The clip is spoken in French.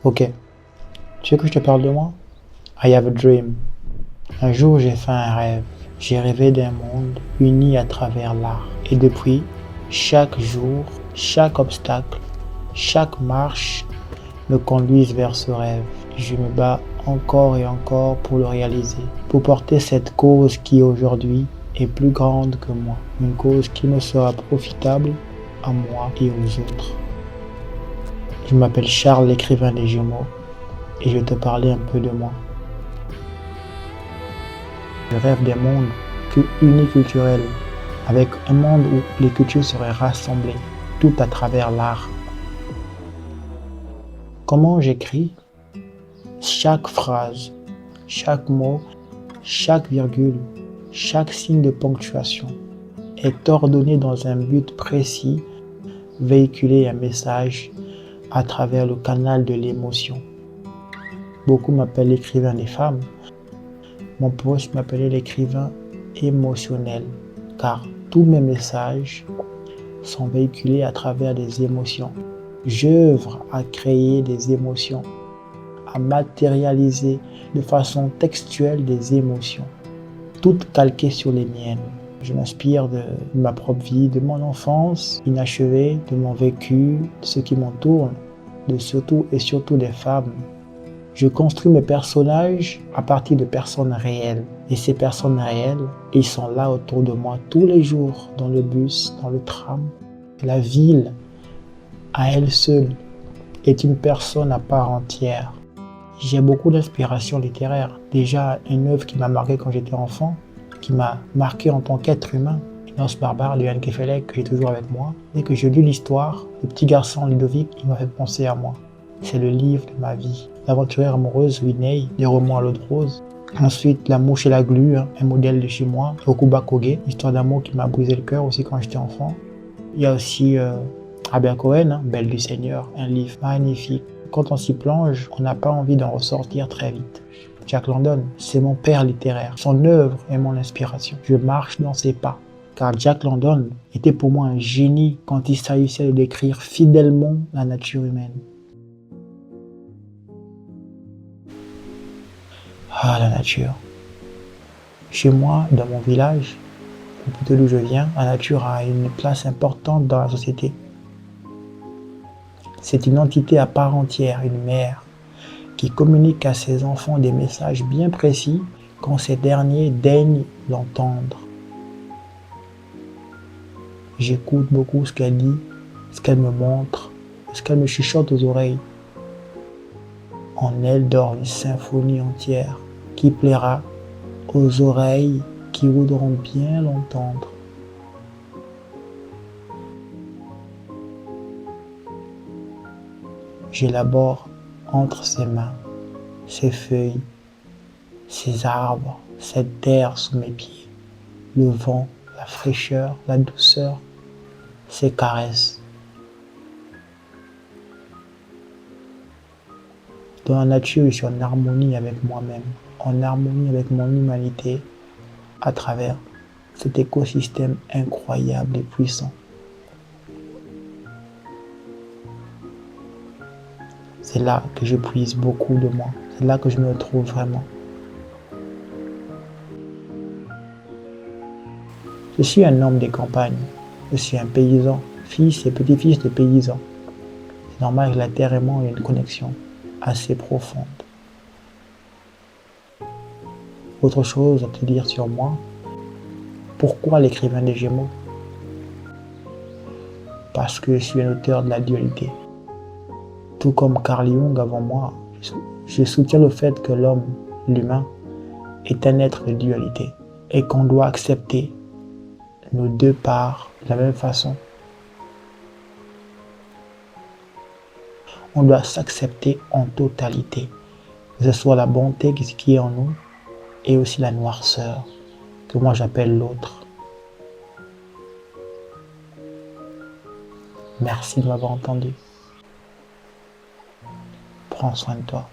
Ok, tu veux que je te parle de moi? I have a dream. Un jour, j'ai fait un rêve. J'ai rêvé d'un monde uni à travers l'art. Et depuis, chaque jour, chaque obstacle, chaque marche me conduisent vers ce rêve. Je me bats encore et encore pour le réaliser, pour porter cette cause qui aujourd'hui est plus grande que moi, une cause qui me sera profitable à moi et aux autres. Je m'appelle Charles, l'écrivain des Gémeaux, et je vais te parler un peu de moi. Je rêve d'un monde uniculturel, avec un monde où les cultures seraient rassemblées, tout à travers l'art. Comment j'écris? Chaque phrase, chaque mot, chaque virgule, chaque signe de ponctuation est ordonné dans un but précis, véhiculer un message à travers le canal de l'émotion. Beaucoup m'appellent l'écrivain des femmes. Mon poste m'appelait l'écrivain émotionnel, car tous mes messages sont véhiculés à travers des émotions. J'œuvre à créer des émotions, à matérialiser de façon textuelle des émotions, toutes calquées sur les miennes. Je m'inspire de ma propre vie, de mon enfance inachevée, de mon vécu, de ce qui m'entoure, de surtout et surtout des femmes. Je construis mes personnages à partir de personnes réelles. Et ces personnes réelles, ils sont là autour de moi tous les jours, dans le bus, dans le tram. La ville, à elle seule, est une personne à part entière. J'ai beaucoup d'inspiration littéraire. Déjà, une œuvre qui m'a marqué quand j'étais enfant, qui m'a marqué en tant qu'être humain, Inos Barbare de Jan Kefelec, que j'ai toujours avec moi. Dès que je lis l'histoire, le petit garçon Ludovic, il m'a fait penser à moi. C'est le livre de ma vie. L'aventurière amoureuse Winnie, des romans à l'eau de rose. Ensuite, La mouche et la glu, un modèle de chez moi. Okuba Koge, histoire d'amour qui m'a brisé le cœur aussi quand j'étais enfant. Il y a aussi Albert Cohen, Belle du Seigneur, un livre magnifique. Quand on s'y plonge, on n'a pas envie d'en ressortir très vite. Jack London, c'est mon père littéraire. Son œuvre est mon inspiration. Je marche dans ses pas. Car Jack London était pour moi un génie quand il s'agissait de décrire fidèlement la nature humaine. Ah, la nature. Chez moi, dans mon village, ou plutôt d'où je viens, la nature a une place importante dans la société. C'est une entité à part entière, une mère, qui communique à ses enfants des messages bien précis quand ces derniers daignent l'entendre. J'écoute beaucoup ce qu'elle dit, ce qu'elle me montre, ce qu'elle me chuchote aux oreilles. En elle dort une symphonie entière qui plaira aux oreilles qui voudront bien l'entendre. J'élabore entre ses mains, ses feuilles, ses arbres, cette terre sous mes pieds, le vent, la fraîcheur, la douceur, ses caresses. Dans la nature, je suis en harmonie avec moi-même, en harmonie avec mon humanité, à travers cet écosystème incroyable et puissant. C'est là que je puise beaucoup de moi, c'est là que je me retrouve vraiment. Je suis un homme des campagnes, je suis un paysan, fils et petit-fils de paysans. C'est normal que la terre et moi aient une connexion assez profonde. Autre chose à te dire sur moi, pourquoi l'écrivain des Gémeaux? Parce que je suis un auteur de la dualité. Tout comme Carl Jung avant moi, je soutiens le fait que l'homme, l'humain, est un être de dualité et qu'on doit accepter nos deux parts de la même façon. On doit s'accepter en totalité, que ce soit la bonté qui est en nous et aussi la noirceur, que moi j'appelle l'autre. Merci de m'avoir entendu. Prends soin de toi.